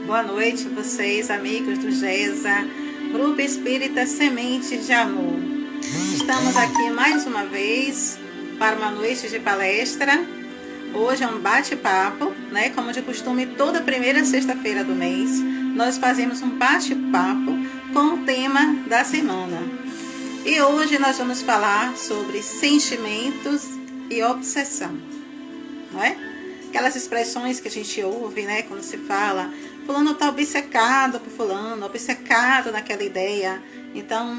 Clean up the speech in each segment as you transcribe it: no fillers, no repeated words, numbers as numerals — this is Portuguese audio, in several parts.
Boa noite vocês, amigos do GESA, Grupo Espírita Semente de Amor. Estamos aqui mais uma vez para uma noite de palestra. Hoje é um bate-papo, né? Como de costume, toda primeira sexta-feira do mês, nós fazemos um bate-papo com o tema da semana. E hoje nós vamos falar sobre sentimentos e obsessão, não é? Aquelas expressões que a gente ouve, né, quando se fala, fulano está obcecado por fulano, obcecado naquela ideia. Então,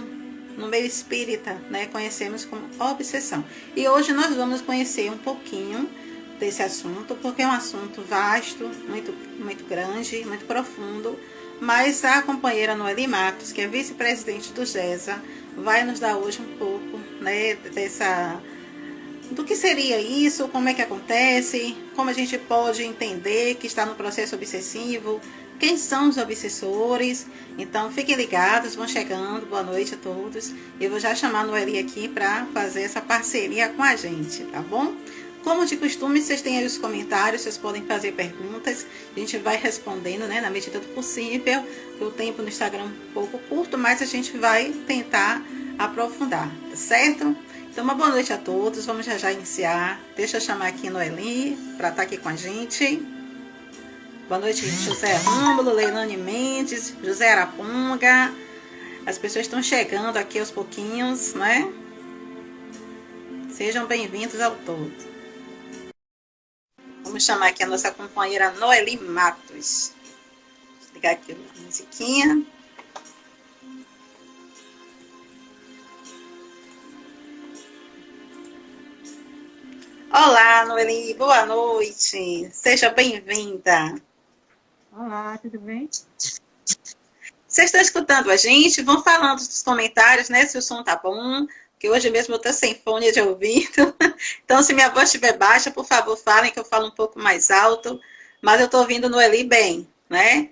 no meio espírita, né, conhecemos como obsessão. E hoje nós vamos conhecer um pouquinho desse assunto, porque é um assunto vasto, muito grande, muito profundo, mas a companheira Noeli Matos, que é vice-presidente do GESA, vai nos dar hoje um pouco, né, do que seria isso, como é que acontece, como a gente pode entender que está no processo obsessivo, quem são os obsessores. Então fiquem ligados, vão chegando, boa noite a todos. Eu vou já chamar a Noeli aqui para fazer essa parceria com a gente, tá bom? Como de costume, vocês têm aí os comentários, vocês podem fazer perguntas, a gente vai respondendo, né, na medida do possível. O tempo no Instagram é um pouco curto, mas a gente vai tentar aprofundar, tá certo? Então, uma boa noite a todos, vamos já iniciar. Deixa eu chamar aqui a Noeli para estar aqui com a gente. Boa noite, José Rômulo, Leilane Mendes, José Araponga. As pessoas estão chegando aqui aos pouquinhos, né? Sejam bem-vindos ao todo. Vamos chamar aqui a nossa companheira Noeli Matos. Vou ligar aqui a musiquinha. Olá, Noeli, boa noite. Seja bem-vinda. Olá, tudo bem? Vocês estão escutando a gente? Vão falando dos comentários, né? Se o som tá bom, que hoje mesmo eu estou sem fone de ouvido. Então, se minha voz estiver baixa, por favor, falem que eu falo um pouco mais alto. Mas eu estou ouvindo Noeli bem, né?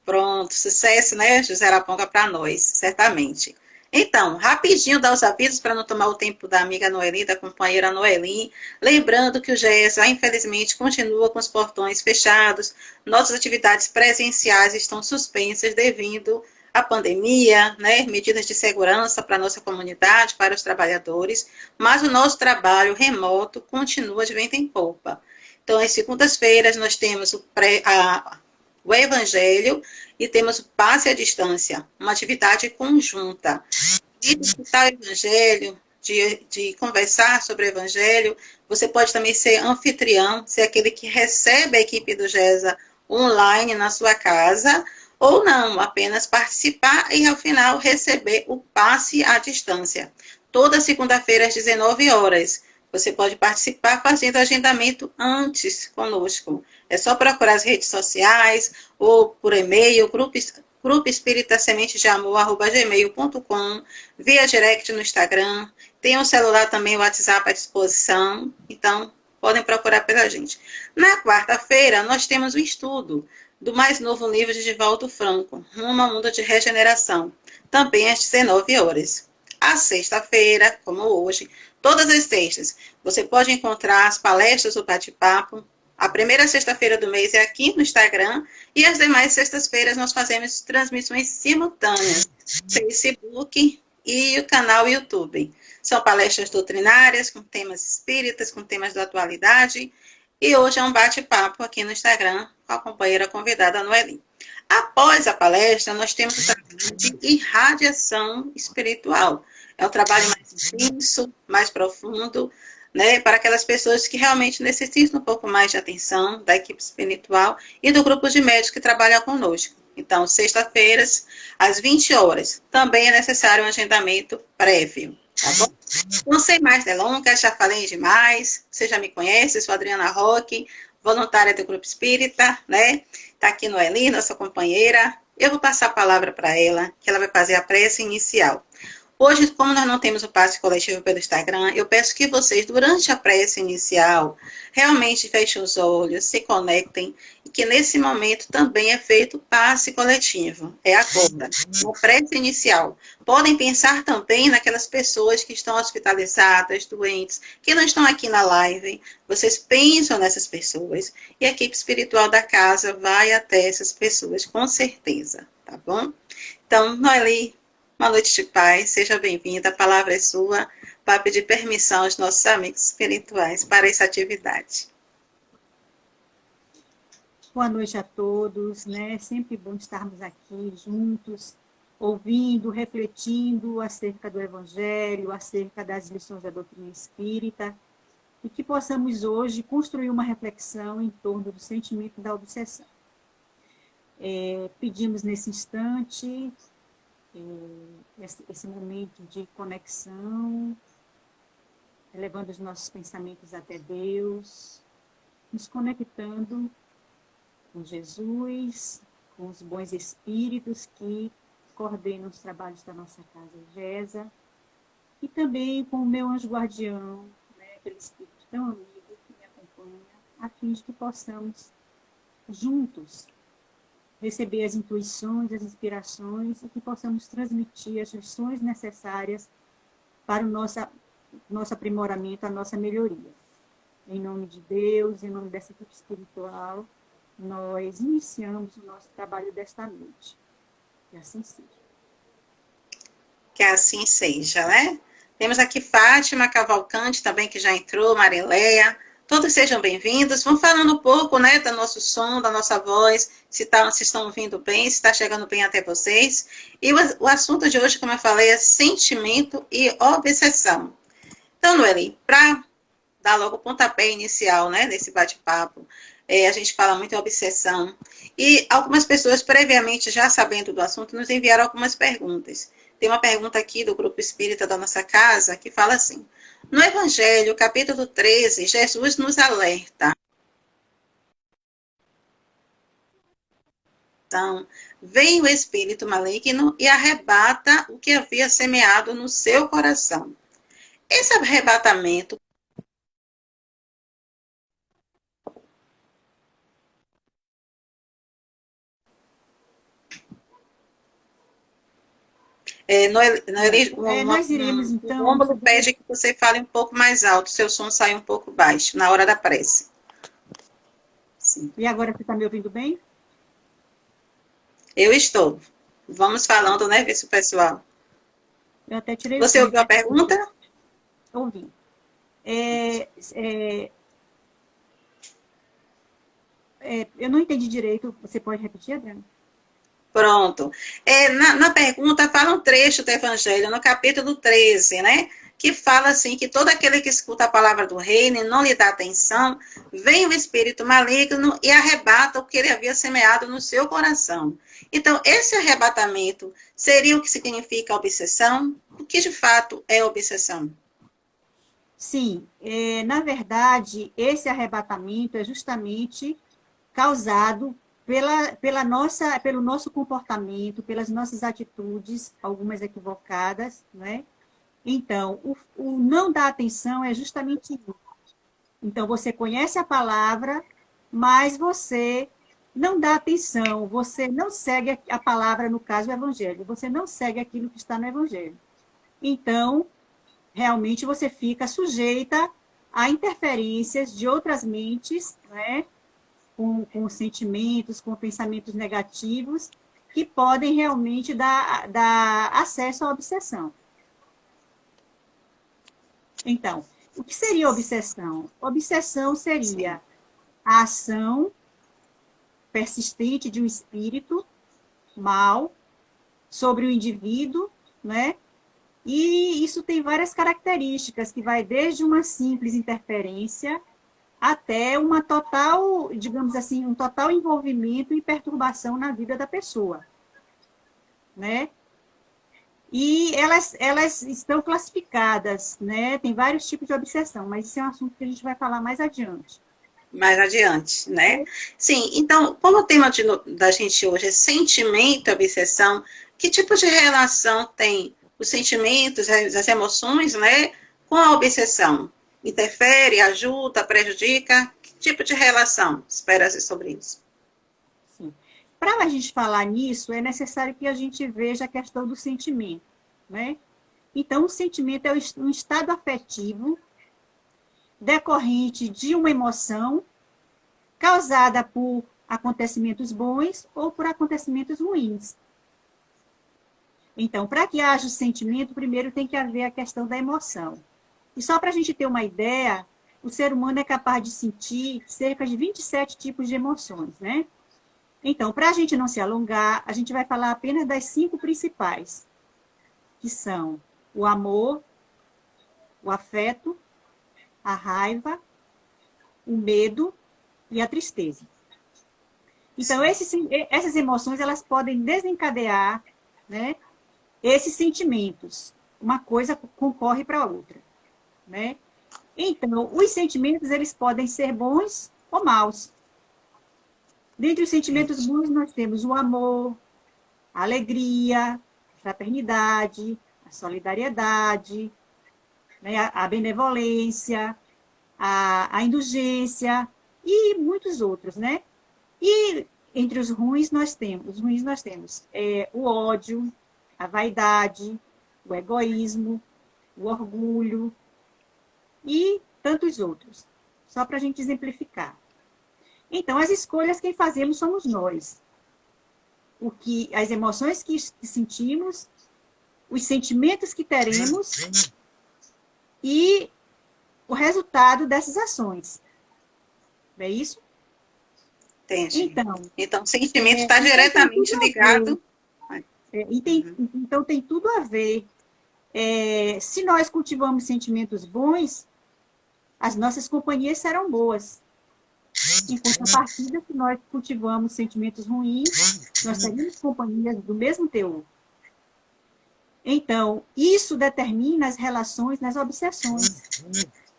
Pronto, sucesso, né, José Araponga, para nós, certamente. Então, rapidinho dar os avisos para não tomar o tempo da amiga Noeli, da companheira Noeli. Lembrando que o GESA, infelizmente, continua com os portões fechados. Nossas atividades presenciais estão suspensas devido à pandemia, né? Medidas de segurança para a nossa comunidade, para os trabalhadores. Mas o nosso trabalho remoto continua de vento em popa. Então, às segundas-feiras, nós temos o Evangelho e temos o Passe à Distância, uma atividade conjunta. De escutar o Evangelho, de conversar sobre o Evangelho, você pode também ser anfitrião, ser aquele que recebe a equipe do GESA online na sua casa, ou não, apenas participar e, ao final, receber o Passe à Distância. Toda segunda-feira, às 19 horas. Você pode participar fazendo agendamento antes conosco. É só procurar as redes sociais ou por e-mail, grupo espírita semente de amor@gmail.com, via direct no Instagram. Tem um celular também, o WhatsApp à disposição. Então, podem procurar pela gente. Na quarta-feira, nós temos o estudo do mais novo livro de Divaldo Franco, Rumo ao Mundo de Regeneração, também às 19 horas. A sexta-feira, como hoje, todas as sextas, você pode encontrar as palestras do bate-papo. A primeira sexta-feira do mês é aqui no Instagram e as demais sextas-feiras nós fazemos transmissões simultâneas no Facebook e o canal YouTube. São palestras doutrinárias com temas espíritas, com temas da atualidade. E hoje é um bate-papo aqui no Instagram com a companheira convidada Noeli. Após a palestra, nós temos o trabalho de irradiação espiritual. É um trabalho mais intenso, mais profundo, né, para aquelas pessoas que realmente necessitam um pouco mais de atenção da equipe espiritual e do grupo de médicos que trabalham conosco. Então, sexta-feiras, às 20 horas. Também é necessário um agendamento prévio, tá bom? Não sei mais delongas, já falei demais. Você já me conhece, sou Adriana Roque, voluntária do Grupo Espírita, né? Está aqui no Eli, nossa companheira. Eu vou passar a palavra para ela, que ela vai fazer a prece inicial. Hoje, como nós não temos o passe coletivo pelo Instagram, eu peço que vocês, durante a prece inicial, realmente fechem os olhos, se conectem, e que nesse momento também é feito o passe coletivo. É agora, uma prece inicial. Podem pensar também naquelas pessoas que estão hospitalizadas, doentes, que não estão aqui na live. Vocês pensam nessas pessoas, e a equipe espiritual da casa vai até essas pessoas, com certeza, tá bom? Então, Noeli, uma noite de paz, seja bem-vinda, a palavra é sua, para pedir permissão aos nossos amigos espirituais para essa atividade. Boa noite a todos, né? Sempre bom estarmos aqui juntos, ouvindo, refletindo acerca do Evangelho, acerca das lições da doutrina espírita, e que possamos hoje construir uma reflexão em torno do sentimento da obsessão. Pedimos nesse instante esse momento de conexão, elevando os nossos pensamentos até Deus, nos conectando com Jesus, com os bons espíritos que coordenam os trabalhos da nossa casa GESA, e também com o meu anjo guardião, né, aquele espírito tão amigo que me acompanha, a fim de que possamos, juntos, receber as intuições, as inspirações, e que possamos transmitir as lições necessárias para o nosso aprimoramento, a nossa melhoria. Em nome de Deus, em nome dessa equipe espiritual, nós iniciamos o nosso trabalho desta noite. Que assim seja. Que assim seja, né? Temos aqui Fátima Cavalcante também, que já entrou, Marileia. Todos sejam bem-vindos. Vamos falando um pouco, né, do nosso som, da nossa voz, se estão ouvindo bem, se está chegando bem até vocês. E o assunto de hoje, como eu falei, é sentimento e obsessão. Então, Noeli, para dar logo o pontapé inicial, né, nesse bate-papo, a gente fala muito em obsessão. E algumas pessoas, previamente já sabendo do assunto, nos enviaram algumas perguntas. Tem uma pergunta aqui do Grupo Espírita da nossa casa que fala assim: no Evangelho, capítulo 13, Jesus nos alerta. Então, vem o espírito maligno e arrebata o que havia semeado no seu coração. Esse arrebatamento Nós iremos, então... O Rômulo pede que você fale um pouco mais alto, seu som sai um pouco baixo, na hora da prece. Sim. E agora você está me ouvindo bem? Eu estou. Vamos falando, né, vice pessoal? Eu até tirei você ouviu a pergunta? Ouvi. Eu não entendi direito. Você pode repetir, Adriana? Pronto. Na pergunta, fala um trecho do Evangelho, no capítulo 13, né? Que fala assim, que todo aquele que escuta a palavra do reino e não lhe dá atenção, vem o espírito maligno e arrebata o que ele havia semeado no seu coração. Então, esse arrebatamento seria o que significa obsessão? O que de fato é obsessão? Sim, na verdade, esse arrebatamento é justamente causado pelo nosso comportamento, pelas nossas atitudes, algumas equivocadas, né? Então, o não dar atenção é justamente isso. Então, você conhece a palavra, mas você não dá atenção, você não segue a palavra, no caso, o Evangelho, você não segue aquilo que está no Evangelho. Então, realmente você fica sujeita a interferências de outras mentes, né? Com sentimentos, com pensamentos negativos, que podem realmente dar acesso à obsessão. Então, o que seria obsessão? Obsessão seria a ação persistente de um espírito mal sobre o indivíduo, né? E isso tem várias características, que vai desde uma simples interferência até uma total, digamos assim, um total envolvimento e perturbação na vida da pessoa, né? E elas estão classificadas, né? Tem vários tipos de obsessão, mas isso é um assunto que a gente vai falar mais adiante. Mais adiante, né? Sim, então, como o tema da gente hoje é sentimento e obsessão, que tipo de relação tem os sentimentos, as emoções, né, com a obsessão? Interfere, ajuda, prejudica? Que tipo de relação espera-se sobre isso? Sim. Para a gente falar nisso, é necessário que a gente veja a questão do sentimento, né? Então, o sentimento é um estado afetivo decorrente de uma emoção causada por acontecimentos bons ou por acontecimentos ruins. Então, para que haja o sentimento, primeiro tem que haver a questão da emoção. E só para a gente ter uma ideia, o ser humano é capaz de sentir cerca de 27 tipos de emoções, né? Então, para a gente não se alongar, a gente vai falar apenas das 5 principais, que são o amor, o afeto, a raiva, o medo e a tristeza. Então, essas emoções, elas podem desencadear, né, esses sentimentos. Uma coisa concorre para a outra, né? Então, os sentimentos, eles podem ser bons ou maus. Dentre os sentimentos bons, nós temos o amor, a alegria, a fraternidade, a solidariedade, né, a benevolência, a indulgência e muitos outros, né? E entre os ruins nós temos o ódio, a vaidade, o egoísmo, o orgulho e tantos outros. Só para a gente exemplificar. Então, as escolhas quem fazemos somos nós. As emoções que sentimos, os sentimentos que teremos e o resultado dessas ações. Não é isso? Entendi. Então o sentimento está diretamente ligado. Então, tem tudo a ver. Se nós cultivamos sentimentos bons, as nossas companhias serão boas. Em contrapartida, se nós cultivamos sentimentos ruins, nós teremos companhias do mesmo teor. Então, isso determina as relações nas obsessões.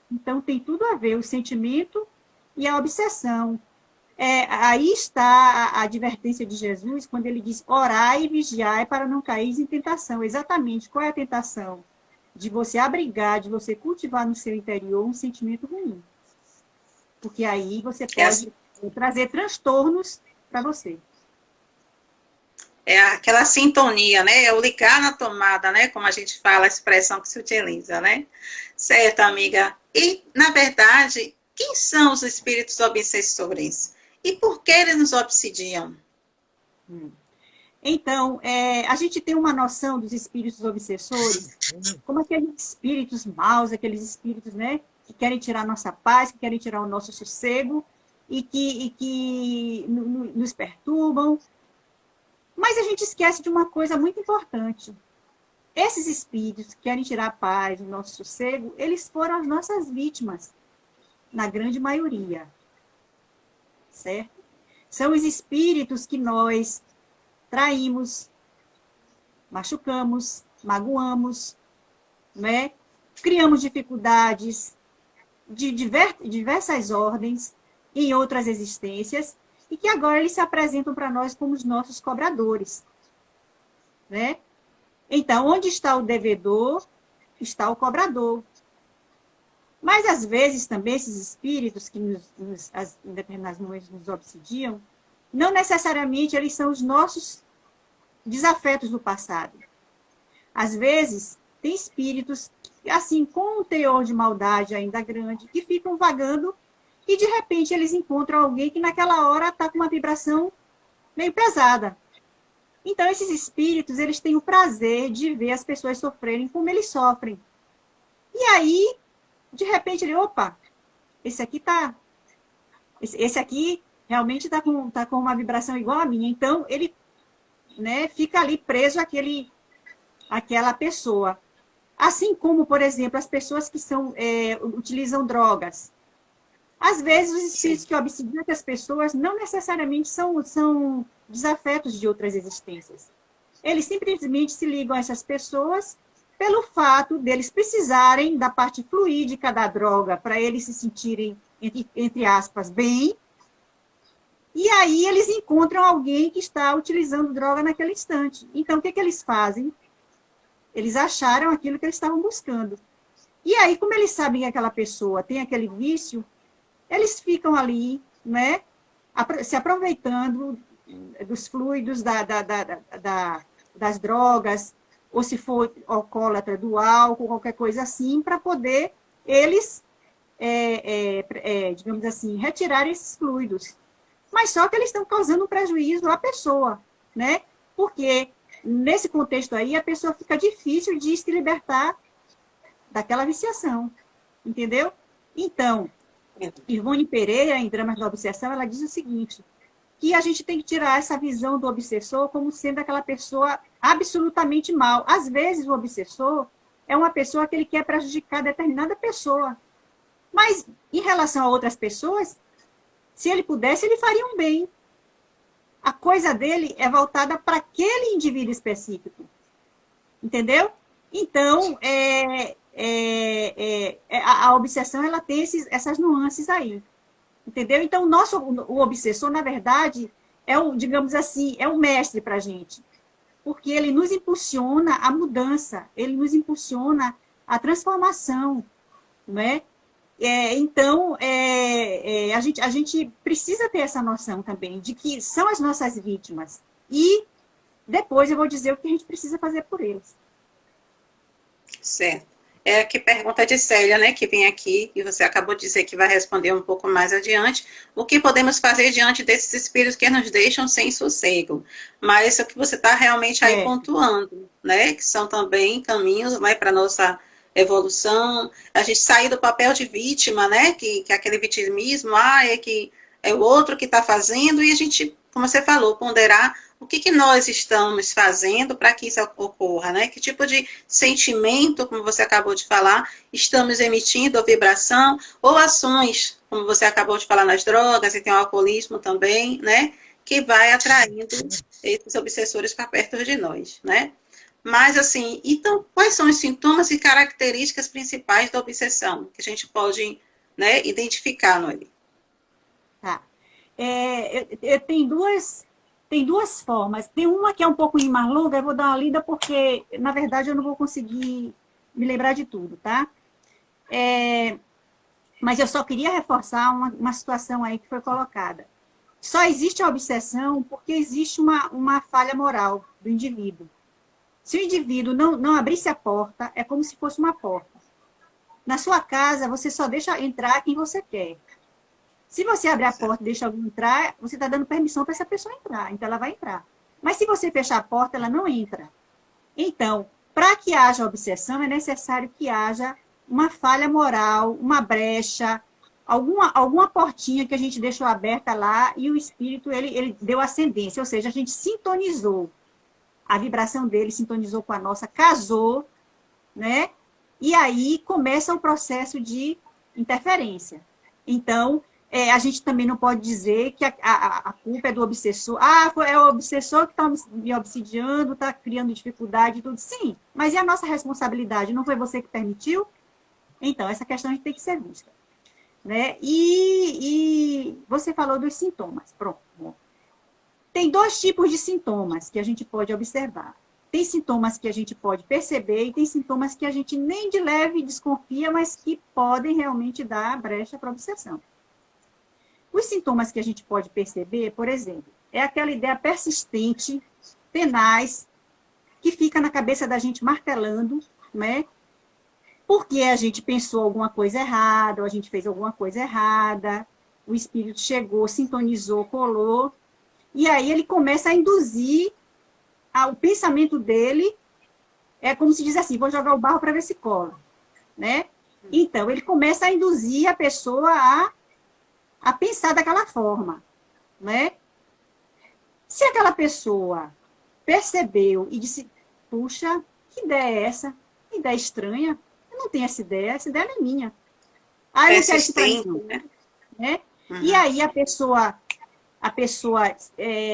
Então, tem tudo a ver o sentimento e a obsessão. Aí está a advertência de Jesus, quando ele diz, orai e vigiai para não cair em tentação. Exatamente, qual é a tentação? De você abrigar, de você cultivar no seu interior um sentimento ruim. Porque aí você pode trazer transtornos para você. É aquela sintonia, né? É o ligar na tomada, né? Como a gente fala, a expressão que se utiliza, né? Certo, amiga. E, na verdade, quem são os espíritos obsessores? E por que eles nos obsidiam? Então, a gente tem uma noção dos espíritos obsessores como aqueles espíritos maus, aqueles espíritos, né, que querem tirar nossa paz, que querem tirar o nosso sossego e que nos perturbam. Mas a gente esquece de uma coisa muito importante. Esses espíritos que querem tirar a paz, o nosso sossego, eles foram as nossas vítimas, na grande maioria. Certo? São os espíritos que nós traímos, machucamos, magoamos, né? Criamos dificuldades de diversas ordens em outras existências e que agora eles se apresentam para nós como os nossos cobradores. Né? Então, onde está o devedor, está o cobrador. Mas, às vezes, também esses espíritos que em determinados momentos nos obsidiam, não necessariamente eles são os nossos desafetos do passado. Às vezes, tem espíritos, assim, com um teor de maldade ainda grande, que ficam vagando e, de repente, eles encontram alguém que naquela hora está com uma vibração meio pesada. Então, esses espíritos, eles têm o prazer de ver as pessoas sofrerem como eles sofrem. E aí, de repente, ele, opa, esse aqui realmente está com uma vibração igual a minha. Então, ele, né, fica ali preso àquela pessoa. Assim como, por exemplo, as pessoas que utilizam drogas. Às vezes, os espíritos que obsidiam essas pessoas não necessariamente são desafetos de outras existências. eles simplesmente se ligam a essas pessoas pelo fato deles precisarem da parte fluídica da droga para eles se sentirem, entre aspas, bem, e aí eles encontram alguém que está utilizando droga naquele instante. Então, o que eles fazem? Eles acharam aquilo que eles estavam buscando. E aí, como eles sabem que aquela pessoa tem aquele vício, eles ficam ali, né, se aproveitando dos fluidos das drogas, ou se for alcoólatra do álcool, qualquer coisa assim, para poder eles, digamos assim, retirar esses fluidos. Mas só que eles estão causando um prejuízo à pessoa, né? Porque nesse contexto aí, a pessoa fica difícil de se libertar daquela viciação, entendeu? Então, Ivone Pereira, em Dramas da Obsessão, ela diz o seguinte, que a gente tem que tirar essa visão do obsessor como sendo aquela pessoa absolutamente mal. Às vezes, o obsessor é uma pessoa que ele quer prejudicar determinada pessoa. Mas, em relação a outras pessoas, se ele pudesse, ele faria um bem. A coisa dele é voltada para aquele indivíduo específico. Entendeu? Então, a obsessão ela tem essas nuances aí. Entendeu? Então, o obsessor, na verdade, digamos assim, é um mestre para a gente. Porque ele nos impulsiona a mudança, ele nos impulsiona a transformação. Não é? Então, a gente precisa ter essa noção também de que são as nossas vítimas. E depois eu vou dizer o que a gente precisa fazer por eles. Certo. É que pergunta de Célia, né, que vem aqui, e você acabou de dizer que vai responder um pouco mais adiante. O que podemos fazer diante desses espíritos que nos deixam sem sossego? Mas isso é o que você está realmente aí pontuando, né, que são também caminhos, né, para nossa evolução, a gente sair do papel de vítima, né, que aquele vitimismo, é que é o outro que está fazendo, e a gente, como você falou, ponderar o que nós estamos fazendo para que isso ocorra, né? Que tipo de sentimento, como você acabou de falar, estamos emitindo, ou vibração, ou ações, como você acabou de falar nas drogas, e tem o alcoolismo também, né? Que vai atraindo esses obsessores para perto de nós, né? Mas, assim, então, quais são os sintomas e características principais da obsessão que a gente pode, né, identificar no ele? Tá. Tem duas formas. Tem uma que é um pouco mais longa, eu vou dar uma lida porque, na verdade, eu não vou conseguir me lembrar de tudo, tá? Mas eu só queria reforçar uma situação aí que foi colocada. Só existe a obsessão porque existe uma falha moral do indivíduo. Se o indivíduo não abrisse a porta, é como se fosse uma porta. Na sua casa, você só deixa entrar quem você quer. Se você abrir a porta e deixa alguém entrar, você está dando permissão para essa pessoa entrar, então ela vai entrar. Mas se você fechar a porta, ela não entra. Então, para que haja obsessão, é necessário que haja uma falha moral, uma brecha, alguma portinha que a gente deixou aberta lá e o espírito ele deu ascendência, ou seja, a gente sintonizou. A vibração dele sintonizou com a nossa, casou, né? E aí começa o processo de interferência. Então, a gente também não pode dizer que a culpa é do obsessor. É o obsessor que está me obsidiando, está criando dificuldade e tudo. Sim, mas e a nossa responsabilidade? Não foi você que permitiu? Então, essa questão a gente tem que ser vista. Né? E você falou dos sintomas. Pronto. Tem dois tipos de sintomas que a gente pode observar. Tem sintomas que a gente pode perceber e tem sintomas que a gente nem de leve desconfia, mas que podem realmente dar brecha para obsessão. Os sintomas que a gente pode perceber, por exemplo, é aquela ideia persistente, tenaz, que fica na cabeça da gente martelando, né? Porque a gente pensou alguma coisa errada, ou a gente fez alguma coisa errada, o espírito chegou, sintonizou, colou, e aí ele começa a induzir o pensamento dele, é como se diz assim, vou jogar o barro para ver se cola, né? Então, ele começa a induzir a pessoa a pensar daquela forma, né? Se aquela pessoa percebeu e disse, puxa, que ideia é essa? Que ideia estranha, eu não tenho essa ideia não é minha. Eu não quero isso para mim, né? E aí a pessoa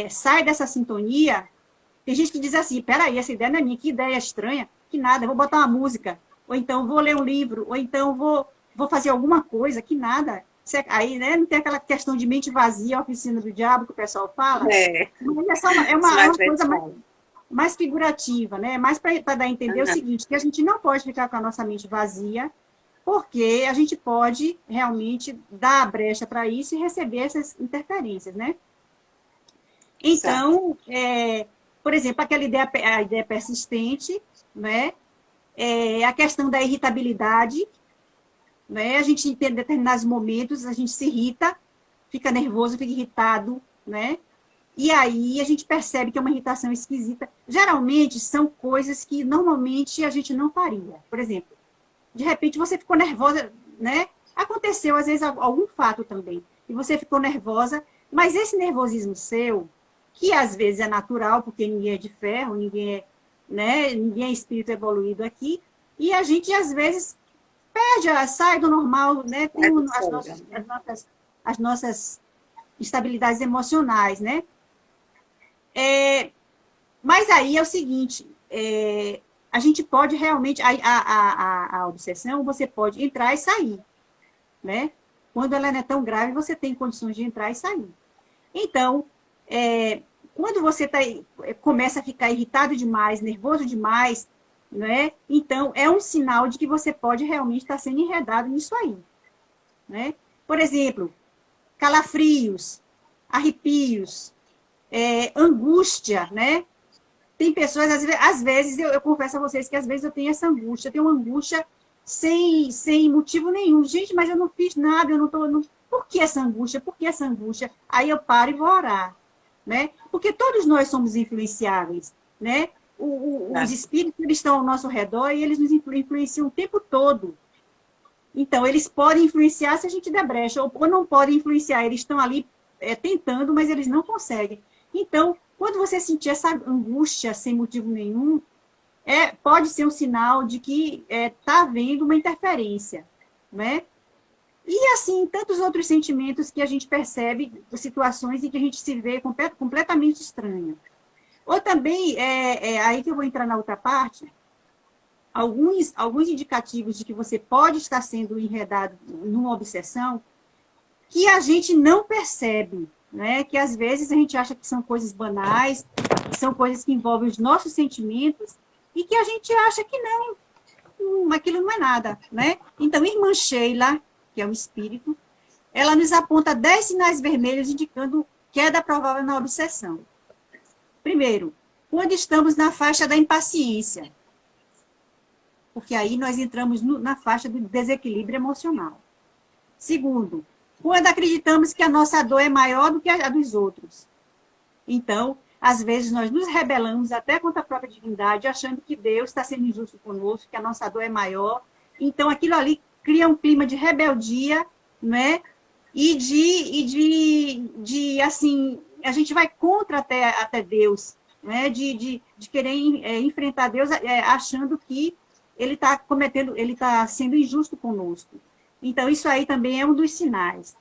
sai dessa sintonia, Tem gente que diz assim, peraí, essa ideia não é minha, que ideia estranha, que nada, eu vou botar uma música, ou então vou ler um livro, ou então vou fazer alguma coisa, que nada. Aí, né, não tem aquela questão de mente vazia, oficina do diabo, que o pessoal fala. É, Mas é, só é Smart uma Red coisa Phone. mais figurativa, né? Mais para dar a entender o Aham, seguinte, que a gente não pode ficar com a nossa mente vazia, porque a gente pode realmente dar a brecha para isso e receber essas interferências, né? exato. Então, por exemplo, aquela ideia, a ideia persistente, né? A questão da irritabilidade, né? A gente, em determinados momentos, a gente se irrita, fica nervoso, fica irritado, né? E aí a gente percebe que é uma irritação esquisita. Geralmente são coisas que normalmente a gente não faria. Por exemplo, de repente você ficou nervosa, né? Aconteceu às vezes algum fato também, e você ficou nervosa, mas esse nervosismo seu, que às vezes é natural, porque ninguém é de ferro, ninguém é, né? Ninguém é espírito evoluído aqui, e a gente às vezes perde, sai do normal, né? Vai Com do folga. as nossas estabilidades emocionais, né? Mas aí é o seguinte, a gente pode realmente, a obsessão, você pode entrar e sair, né? Quando ela não é tão grave, você tem condições de entrar e sair. Então, quando você começa a ficar irritado demais, nervoso demais, né? Então, é um sinal de que você pode realmente estar sendo enredado nisso aí, né? Por exemplo, calafrios, arrepios, angústia, né? Tem pessoas, às vezes eu confesso a vocês que às vezes eu tenho essa angústia, eu tenho uma angústia sem motivo nenhum. Gente, mas eu não fiz nada, eu não estou. Não... Por que essa angústia? Por que essa angústia? Aí eu paro e vou orar, né? Porque todos nós somos influenciáveis, né? Os Tá? espíritos eles estão ao nosso redor e eles nos influenciam o tempo todo. Então, eles podem influenciar se a gente der brecha, ou não podem influenciar, eles estão ali tentando, mas eles não conseguem. Então, quando você sentir essa angústia sem motivo nenhum, pode ser um sinal de que está havendo uma interferência, né? E assim, tantos outros sentimentos que a gente percebe, situações em que a gente se vê completamente estranha. Ou também, aí que eu vou entrar na outra parte, alguns indicativos de que você pode estar sendo enredado numa obsessão que a gente não percebe, né? Que às vezes a gente acha que são coisas banais, que são coisas que envolvem os nossos sentimentos e que a gente acha que não, aquilo não é nada, né? Então, irmã Sheila, que é um espírito, ela nos aponta 10 sinais vermelhos indicando queda provável na obsessão. Primeiro, quando estamos na faixa da impaciência, porque aí nós entramos na faixa do desequilíbrio emocional. Segundo, quando acreditamos que a nossa dor é maior do que a dos outros. Então, às vezes, nós nos rebelamos até contra a própria divindade, achando que Deus está sendo injusto conosco, que a nossa dor é maior. Então, aquilo ali cria um clima de rebeldia, né? E assim, a gente vai contra até Deus, né? De querer enfrentar Deus achando que ele está cometendo, ele está sendo injusto conosco. Então, isso aí também é um dos sinais.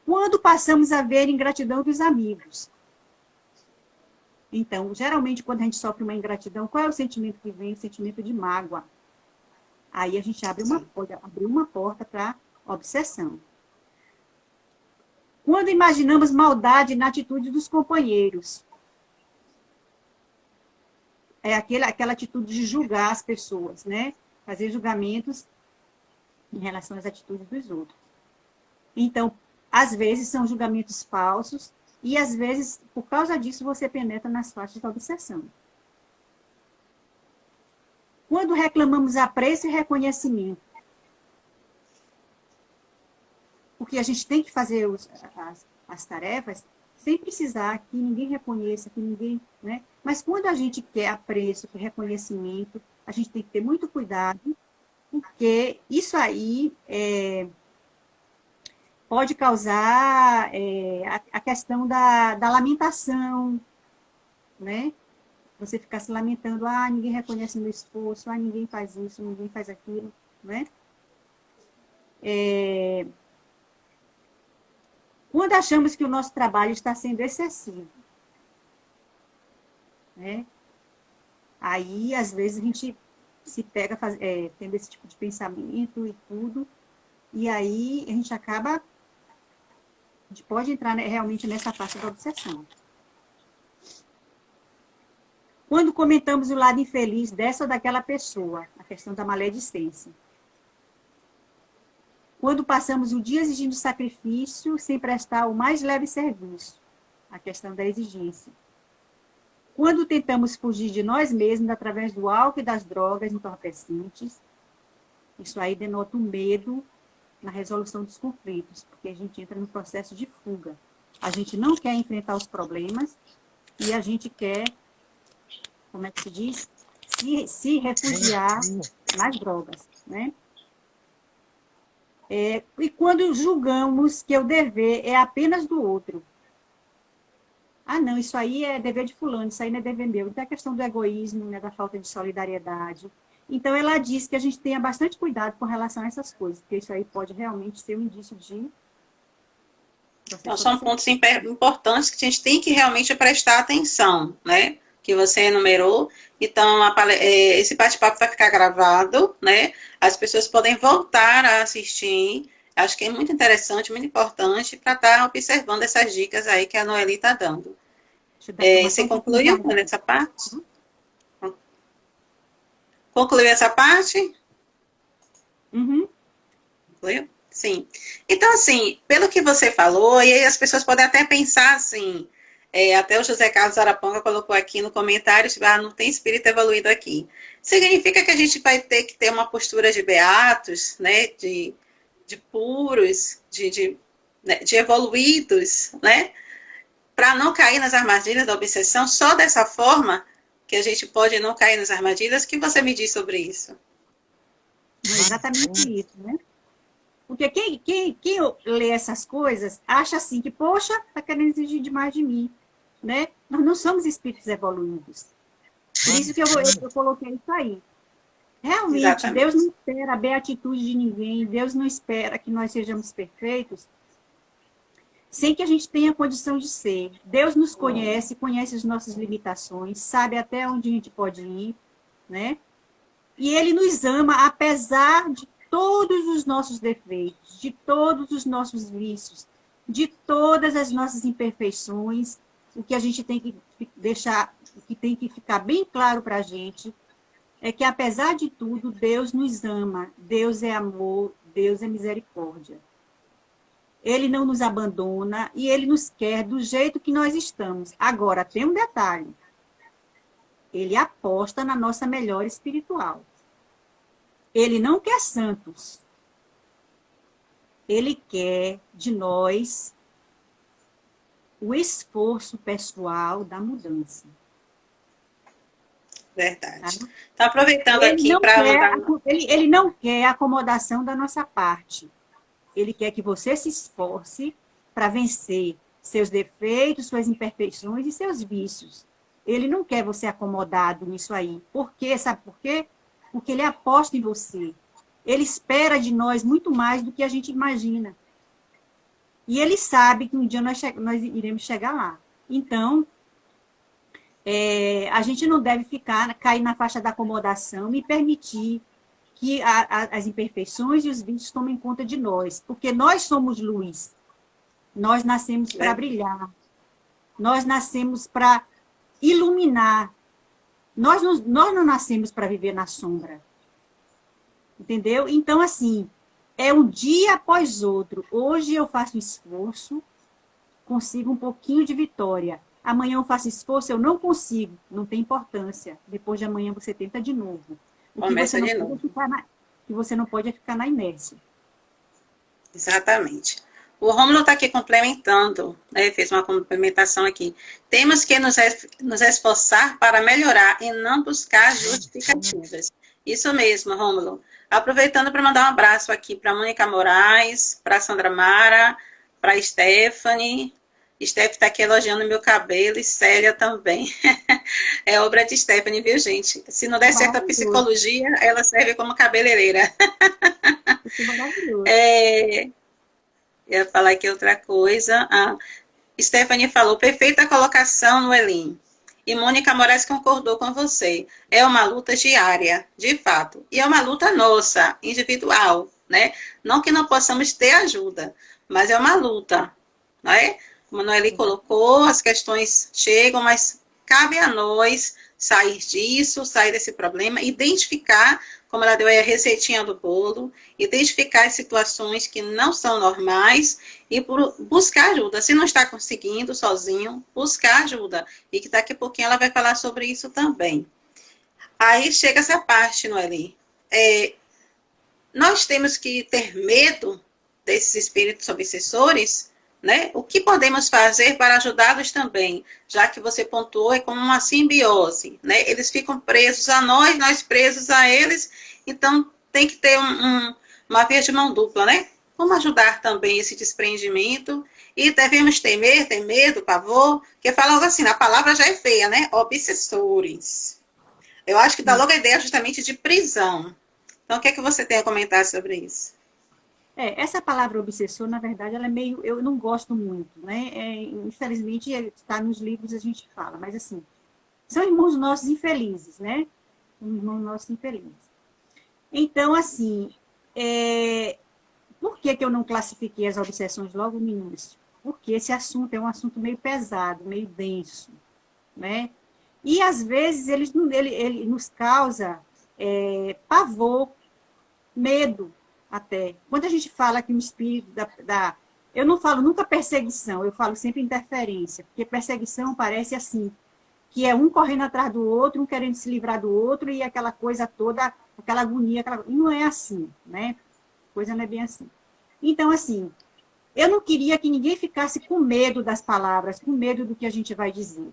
Quando passamos a ver ingratidão dos amigos. Então, geralmente, quando a gente sofre uma ingratidão, qual é o sentimento que vem? O sentimento de mágoa. Aí a gente pode abrir uma porta para obsessão. Quando imaginamos maldade na atitude dos companheiros. É aquela atitude de julgar as pessoas, né? Fazer julgamentos em relação às atitudes dos outros. Então, às vezes são julgamentos falsos e às vezes, por causa disso, você penetra nas faixas da obsessão. Quando reclamamos apreço e reconhecimento, porque a gente tem que fazer as tarefas sem precisar que ninguém reconheça, que ninguém, né? Mas quando a gente quer apreço, reconhecimento, a gente tem que ter muito cuidado, porque isso aí pode causar a questão da lamentação, né? Você ficar se lamentando, ninguém reconhece meu esforço, ninguém faz isso, ninguém faz aquilo, né? Quando achamos que o nosso trabalho está sendo excessivo. né? Aí, às vezes, a gente se pega tendo esse tipo de pensamento e tudo, e aí a gente acaba, a gente pode entrar, né, realmente nessa parte da obsessão. Quando comentamos o lado infeliz dessa ou daquela pessoa, a questão da maledicência. Quando passamos o dia exigindo sacrifício sem prestar o mais leve serviço, a questão da exigência. Quando tentamos fugir de nós mesmos através do álcool e das drogas entorpecentes, isso aí denota o medo na resolução dos conflitos, porque a gente entra no processo de fuga. A gente não quer enfrentar os problemas e a gente quer, como é que se diz? Se refugiar nas drogas, né? E quando julgamos que o dever é apenas do outro. Ah, não, isso aí é dever de fulano, isso aí não é dever meu. Então, é a questão do egoísmo, né, da falta de solidariedade. Então, ela diz que a gente tenha bastante cuidado com relação a essas coisas, porque isso aí pode realmente ser um indício de... Então, são pontos importantes que a gente tem que realmente prestar atenção, né? Que você enumerou. Então, esse bate-papo vai ficar gravado, né? As pessoas podem voltar a assistir. Acho que é muito interessante, muito importante para estar observando essas dicas aí que a Noeli está dando. Você concluiu nessa parte? Concluiu essa parte? Uhum. Concluiu? Sim. Então, assim, pelo que você falou, e aí as pessoas podem até pensar assim, até o José Carlos Araponga colocou aqui no comentário, não tem espírito evoluído aqui. Significa que a gente vai ter que ter uma postura de beatos, né, de puros, de evoluídos, né, para não cair nas armadilhas da obsessão, só dessa forma que a gente pode não cair nas armadilhas. O que você me diz sobre isso? É exatamente isso, né? Porque quem lê essas coisas acha assim que, poxa, está querendo exigir demais de mim, né? Nós não somos espíritos evoluídos. Por isso que eu coloquei isso aí. Realmente, exatamente. Deus não espera a beatitude de ninguém, Deus não espera que nós sejamos perfeitos sem que a gente tenha condição de ser. Deus nos conhece, conhece as nossas limitações, sabe até onde a gente pode ir, né? E Ele nos ama, apesar de todos os nossos defeitos, de todos os nossos vícios, de todas as nossas imperfeições. O que a gente tem que deixar, o que tem que ficar bem claro para a gente é que, apesar de tudo, Deus nos ama, Deus é amor, Deus é misericórdia. Ele não nos abandona e Ele nos quer do jeito que nós estamos. Agora, tem um detalhe. Ele aposta na nossa melhora espiritual. Ele não quer santos. Ele quer de nós o esforço pessoal da mudança. Verdade. Tá aproveitando aqui para mandar... Ele não quer a acomodação da nossa parte. Ele quer que você se esforce para vencer seus defeitos, suas imperfeições e seus vícios. Ele não quer você acomodado nisso aí. Por quê? Sabe por quê? Porque ele aposta em você. Ele espera de nós muito mais do que a gente imagina. E ele sabe que um dia nós iremos chegar lá. Então, a gente não deve cair na faixa da acomodação e permitir que as imperfeições e os vícios tomem conta de nós. Porque nós somos luz. Nós nascemos para brilhar. Nós nascemos para iluminar. Nós não nascemos para viver na sombra. Entendeu? Então, assim, é um dia após outro. Hoje eu faço esforço, consigo um pouquinho de vitória. Amanhã eu faço esforço, eu não consigo. Não tem importância. Depois de amanhã você tenta de novo. O que você não pode é ficar na inércia. Exatamente. O Rômulo está aqui complementando, né? Fez uma complementação aqui. Temos que nos esforçar para melhorar e não buscar justificativas. Isso mesmo, Rômulo. Aproveitando para mandar um abraço aqui para a Mônica Moraes, para a Sandra Mara, para a Stephanie. Stephanie está aqui elogiando meu cabelo e Célia também. É obra de Stephanie, viu, gente? Se não der certo a psicologia, ela serve como cabeleireira. Isso é maravilhoso. Eu ia falar aqui outra coisa. Stephanie falou, perfeita colocação, Noeli. E Mônica Moraes concordou com você. É uma luta diária, de fato. E é uma luta nossa, individual, né? Não que não possamos ter ajuda, mas é uma luta, não é? Como a Noeli colocou, as questões chegam, mas cabe a nós sair disso, sair desse problema, identificar, como ela deu aí a receitinha do bolo, identificar as situações que não são normais e buscar ajuda. Se não está conseguindo sozinho, buscar ajuda. E que daqui a pouquinho ela vai falar sobre isso também. Aí chega essa parte, Noeli. Nós temos que ter medo desses espíritos obsessores, né? O que podemos fazer para ajudá-los também? Já que você pontuou, é como uma simbiose, né? Eles ficam presos a nós, nós presos a eles, então tem que ter uma via de mão dupla, né? Como ajudar também esse desprendimento? E devemos temer, ter medo, pavor, porque falando assim, a palavra já é feia, né? Obsessores. Eu acho que dá logo a ideia justamente de prisão. Então, o que é que você tem a comentar sobre isso? Essa palavra obsessor, na verdade, ela é meio, eu não gosto muito, né? Infelizmente, está nos livros a gente fala, mas assim, são irmãos nossos infelizes, né? São irmãos nossos infelizes. Então, assim, por que eu não classifiquei as obsessões logo no início? Porque esse assunto é um assunto meio pesado, meio denso, né? E, às vezes, ele nos causa pavor, medo, até. Quando a gente fala que o espírito eu não falo nunca perseguição, eu falo sempre interferência, porque perseguição parece assim, que é um correndo atrás do outro, um querendo se livrar do outro, e aquela coisa toda, aquela agonia, e não é assim, né? A coisa não é bem assim. Então, assim, eu não queria que ninguém ficasse com medo das palavras, com medo do que a gente vai dizer.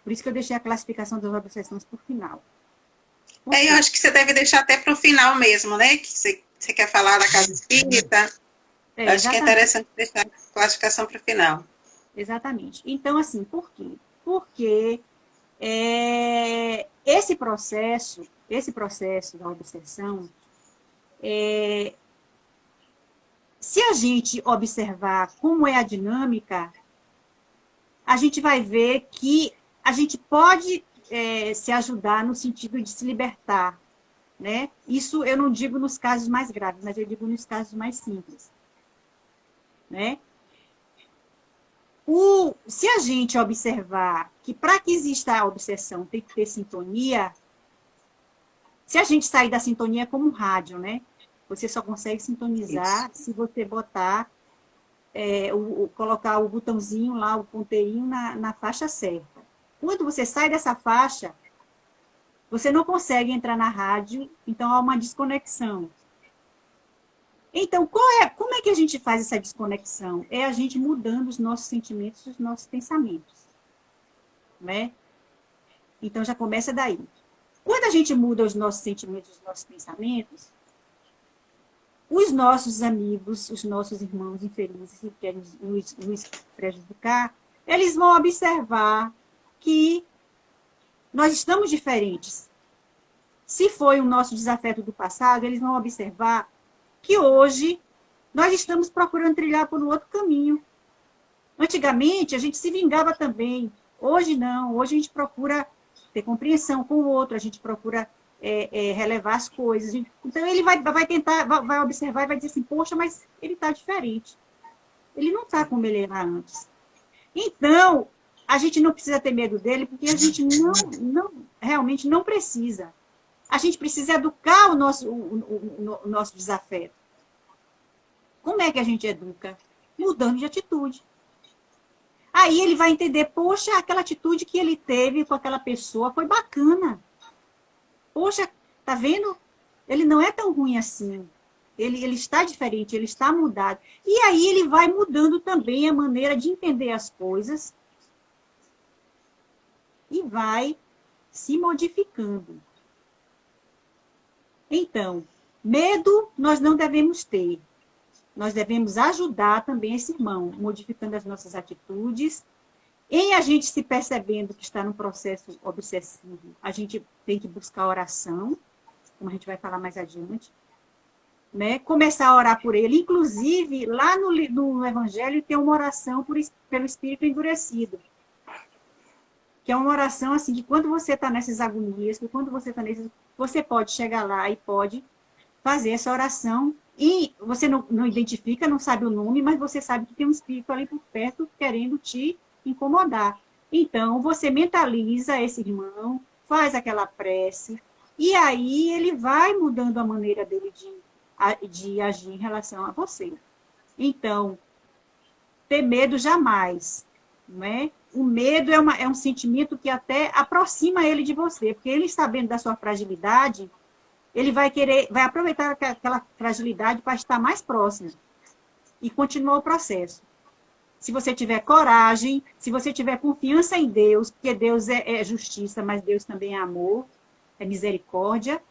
Por isso que eu deixei a classificação das obsessões por final. Eu acho que você deve deixar até para o final mesmo, né? Que você quer falar da casa espírita. Acho que é interessante deixar a classificação para o final. Exatamente. Então, assim, por quê? Porque esse processo da obsessão, se a gente observar como é a dinâmica, a gente vai ver que a gente pode se ajudar no sentido de se libertar, né? Isso eu não digo nos casos mais graves, mas eu digo nos casos mais simples, né? Se a gente observar que para que exista a obsessão tem que ter sintonia, se a gente sair da sintonia é como um rádio, né? Você só consegue sintonizar se você botar, colocar o botãozinho lá, o ponteirinho na faixa certa. Quando você sai dessa faixa, você não consegue entrar na rádio, então há uma desconexão. Então, como é que a gente faz essa desconexão? É a gente mudando os nossos sentimentos, os nossos pensamentos, né? Então, já começa daí. Quando a gente muda os nossos sentimentos, os nossos pensamentos, os nossos amigos, os nossos irmãos infelizes que querem nos prejudicar, eles vão observar que nós estamos diferentes. Se foi o nosso desafeto do passado, eles vão observar que hoje nós estamos procurando trilhar por um outro caminho. Antigamente, a gente se vingava também. Hoje, não. Hoje, a gente procura ter compreensão com o outro, a gente procura relevar as coisas. Então, ele vai tentar, vai observar e vai dizer assim, poxa, mas ele está diferente. Ele não está como ele era antes. Então, a gente não precisa ter medo dele, porque a gente realmente não precisa. A gente precisa educar o nosso desafeto. Como é que a gente educa? Mudando de atitude. Aí ele vai entender, poxa, aquela atitude que ele teve com aquela pessoa foi bacana. Poxa, tá vendo? Ele não é tão ruim assim. Ele está diferente, ele está mudado. E aí ele vai mudando também a maneira de entender as coisas e vai se modificando. Então, medo nós não devemos ter. Nós devemos ajudar também esse irmão, modificando as nossas atitudes. Em a gente se percebendo que está num processo obsessivo, a gente tem que buscar oração, como a gente vai falar mais adiante, né? Começar a orar por ele. Inclusive, lá no Evangelho tem uma oração pelo espírito endurecido. que é uma oração assim, que quando você está nessas agonias, que quando você está nesses, você pode chegar lá e pode fazer essa oração, e você não identifica, não sabe o nome, mas você sabe que tem um espírito ali por perto querendo te incomodar. Então, você mentaliza esse irmão, faz aquela prece, e aí ele vai mudando a maneira dele de agir em relação a você. Então, ter medo jamais, não é? O medo é um sentimento que até aproxima ele de você, porque ele sabendo da sua fragilidade, ele vai aproveitar aquela fragilidade para estar mais próximo e continuar o processo. Se você tiver coragem, se você tiver confiança em Deus, porque Deus é justiça, mas Deus também é amor, é misericórdia,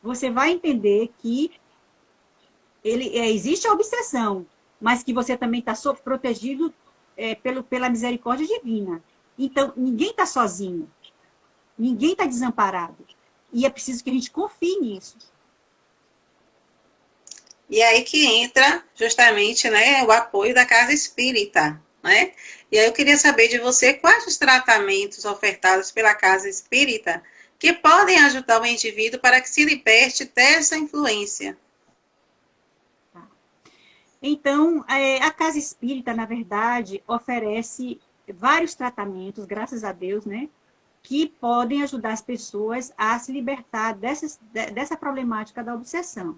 você vai entender que existe a obsessão, mas que você também está protegido pela misericórdia divina. Então, ninguém está sozinho, ninguém está desamparado. E é preciso que a gente confie nisso. E aí que entra justamente, né, o apoio da casa espírita, né? E aí eu queria saber de você quais os tratamentos ofertados pela casa espírita que podem ajudar o indivíduo para que se liberte dessa influência. Então, a casa espírita, na verdade, oferece vários tratamentos, graças a Deus, né? Que podem ajudar as pessoas a se libertar dessa problemática da obsessão,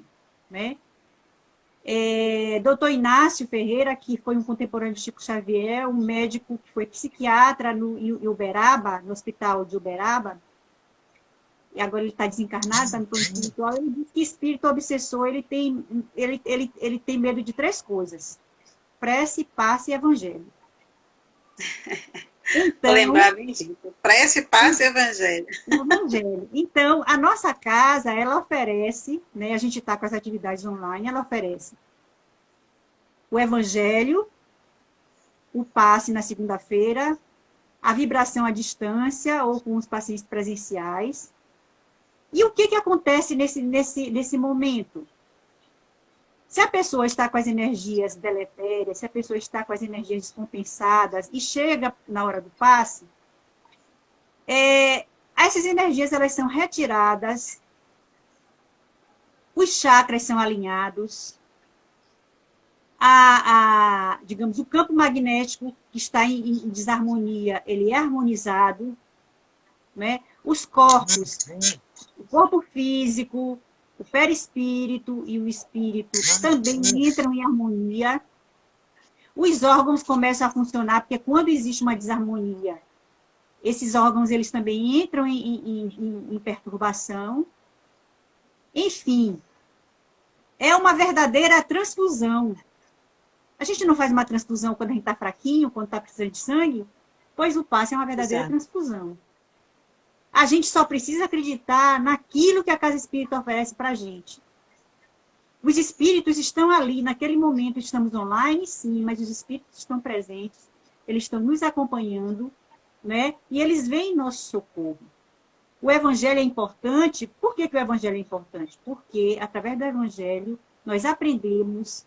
né? Doutor Inácio Ferreira, que foi um contemporâneo de Chico Xavier, um médico que foi psiquiatra em Uberaba, no hospital de Uberaba, e agora ele está desencarnado, está no plano espiritual, ele diz que espírito obsessor, ele tem medo de 3 coisas: prece, passe e evangelho. Então, vou lembrar bem disso. Prece, passe e evangelho. Evangelho. Então, a nossa casa, ela oferece, né, a gente está com as atividades online, ela oferece o evangelho, o passe na segunda-feira, a vibração à distância ou com os pacientes presenciais. E o que acontece nesse momento? Se a pessoa está com as energias deletérias, se a pessoa está com as energias descompensadas e chega na hora do passe, essas energias elas são retiradas, os chakras são alinhados, digamos, o campo magnético que está em desarmonia, ele é harmonizado, né? Os corpos, o corpo físico, o perispírito e o espírito também entram em harmonia. Os órgãos começam a funcionar, porque quando existe uma desarmonia, esses órgãos eles também entram em perturbação. Enfim, é uma verdadeira transfusão. A gente não faz uma transfusão quando a gente está fraquinho, quando está precisando de sangue? Pois o passe é uma verdadeira transfusão. A gente só precisa acreditar naquilo que a Casa Espírita oferece para a gente. Os espíritos estão ali, naquele momento estamos online, sim, mas os espíritos estão presentes, eles estão nos acompanhando, né? E eles veem nosso socorro. O Evangelho é importante. Por que o Evangelho é importante? Porque, através do Evangelho, nós aprendemos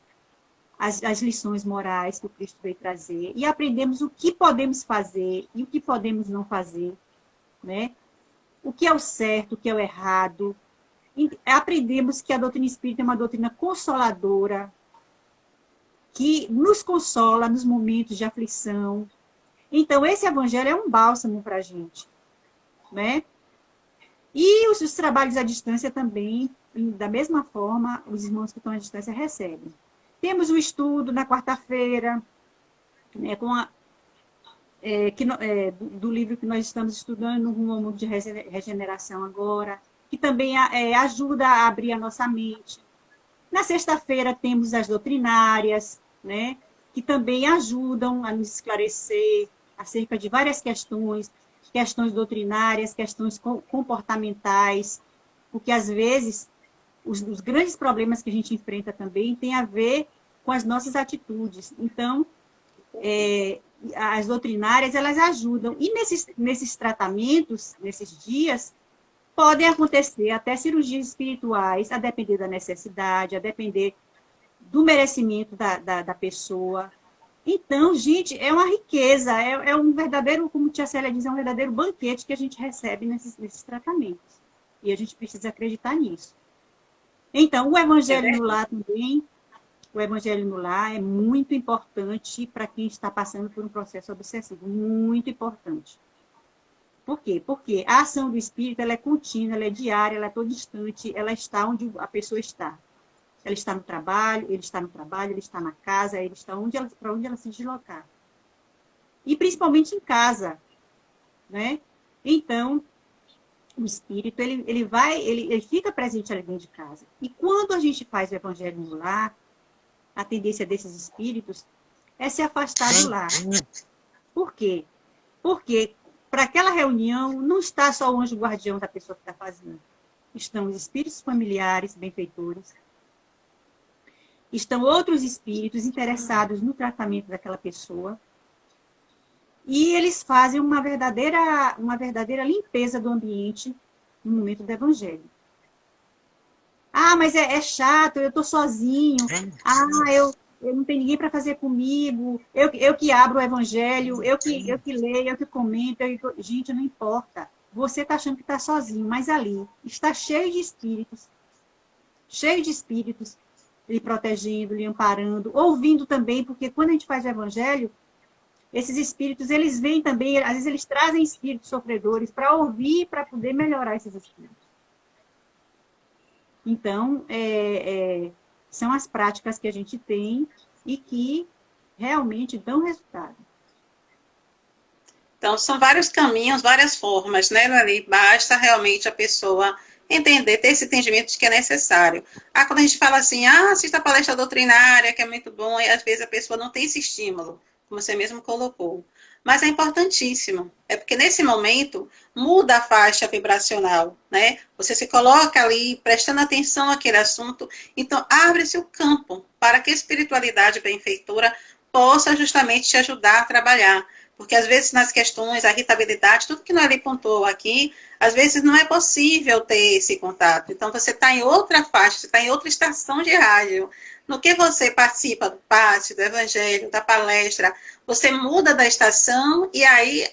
as lições morais que o Cristo veio trazer e aprendemos o que podemos fazer e o que podemos não fazer, né? O que é o certo, o que é o errado. E aprendemos que a doutrina espírita é uma doutrina consoladora, que nos consola nos momentos de aflição. Então, esse evangelho é um bálsamo para a gente, né? E os trabalhos à distância também, da mesma forma, os irmãos que estão à distância recebem. Temos o estudo na quarta-feira, né, do livro que nós estamos estudando, Rumo ao Mundo de Regeneração agora, que também ajuda a abrir a nossa mente. Na sexta-feira temos as doutrinárias, né, que também ajudam a nos esclarecer acerca de várias questões doutrinárias, questões comportamentais, porque às vezes os grandes problemas que a gente enfrenta também têm a ver com as nossas atitudes. Então, as doutrinárias, elas ajudam. E nesses tratamentos, nesses dias, podem acontecer até cirurgias espirituais, a depender da necessidade, a depender do merecimento da pessoa. Então, gente, é uma riqueza, é um verdadeiro, como a tia Célia diz, é um verdadeiro banquete que a gente recebe nesses tratamentos. E a gente precisa acreditar nisso. Então, o É Evangelho no verdade. Lar também, o Evangelho no Lar é muito importante para quem está passando por um processo obsessivo, muito importante. Por quê? Porque a ação do espírito ela é contínua, ela é diária, ela é todo instante, ela está onde a pessoa está. Ela está no trabalho, ele está no trabalho, ele está na casa, ele está para onde ela se deslocar. E principalmente em casa, né? Então, o espírito, ele fica presente ali dentro de casa. E quando a gente faz o evangelho no lar, a tendência desses espíritos é se afastar do lar. Por quê? Porque para aquela reunião não está só o anjo guardião da pessoa que está fazendo. Estão os espíritos familiares, benfeitores, estão outros espíritos interessados no tratamento daquela pessoa, e eles fazem uma verdadeira limpeza do ambiente no momento do evangelho. Ah, mas é chato, eu estou sozinho. Ah, eu não tenho ninguém para fazer comigo. Eu que abro o evangelho, eu que leio, eu que comento. Gente, não importa. Você está achando que está sozinho, mas ali está cheio de espíritos, lhe protegendo, lhe amparando, ouvindo também, porque quando a gente faz o evangelho, esses espíritos, eles vêm também, às vezes eles trazem espíritos sofredores para ouvir, para poder melhorar esses espíritos. Então, são as práticas que a gente tem e que realmente dão resultado. Então, são vários caminhos, várias formas, né, Lali? Basta realmente a pessoa entender, ter esse entendimento de que é necessário. Ah, quando a gente fala assim, assista a palestra doutrinária, que é muito bom, e às vezes a pessoa não tem esse estímulo, como você mesmo colocou. Mas é importantíssimo. É porque nesse momento muda a faixa vibracional, né? Você se coloca ali prestando atenção àquele assunto, então abre-se o campo para que a espiritualidade benfeitora possa justamente te ajudar a trabalhar. Porque às vezes nas questões, a irritabilidade, tudo que nós ali pontuou aqui, às vezes não é possível ter esse contato. Então você está em outra faixa, você está em outra estação de rádio. No que você participa do passe, do evangelho, da palestra, você muda da estação e aí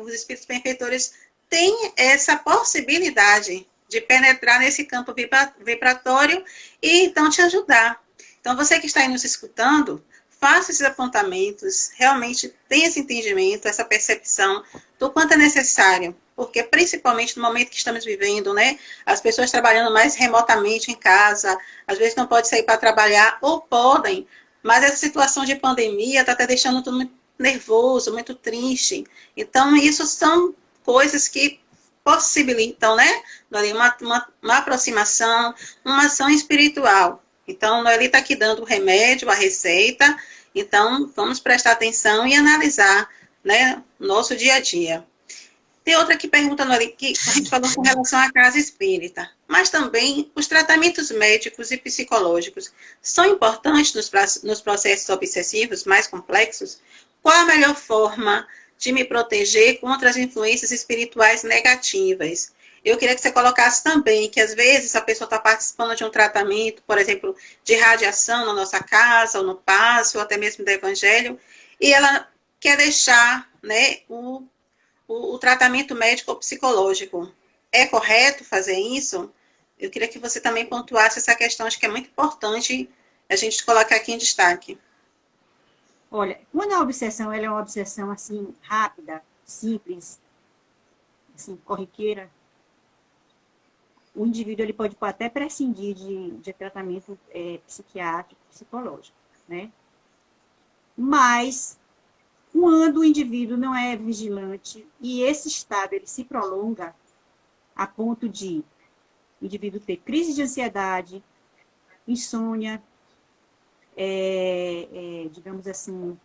os espíritos benfeitores têm essa possibilidade de penetrar nesse campo vibratório e então te ajudar. Então você que está aí nos escutando, faça esses apontamentos, realmente tenha esse entendimento, essa percepção do quanto é necessário, porque principalmente no momento que estamos vivendo, né, as pessoas trabalhando mais remotamente em casa, às vezes não podem sair para trabalhar, ou podem, mas essa situação de pandemia está até deixando tudo muito nervoso, muito triste. Então, isso são coisas que possibilitam, né, uma aproximação, uma ação espiritual. Então, Noeli está aqui dando o remédio, a receita. Então, vamos prestar atenção e analisar, né, nosso dia a dia. Tem outra que pergunta, Noeli, que a gente falou com relação à casa espírita, mas também os tratamentos médicos e psicológicos são importantes nos processos obsessivos mais complexos? Qual a melhor forma de me proteger contra as influências espirituais negativas? Eu queria que você colocasse também que, às vezes, a pessoa está participando de um tratamento, por exemplo, de radiação na nossa casa, ou no passo, ou até mesmo do evangelho, e ela quer deixar, né, o tratamento médico ou psicológico. É correto fazer isso? Eu queria que você também pontuasse essa questão, acho que é muito importante a gente colocar aqui em destaque. Olha, quando a obsessão ela é uma obsessão assim rápida, simples, assim corriqueira, o indivíduo ele pode até prescindir de tratamento psiquiátrico, psicológico, né? Mas quando o indivíduo não é vigilante e esse estado ele se prolonga a ponto de o indivíduo ter crise de ansiedade, insônia, digamos assim,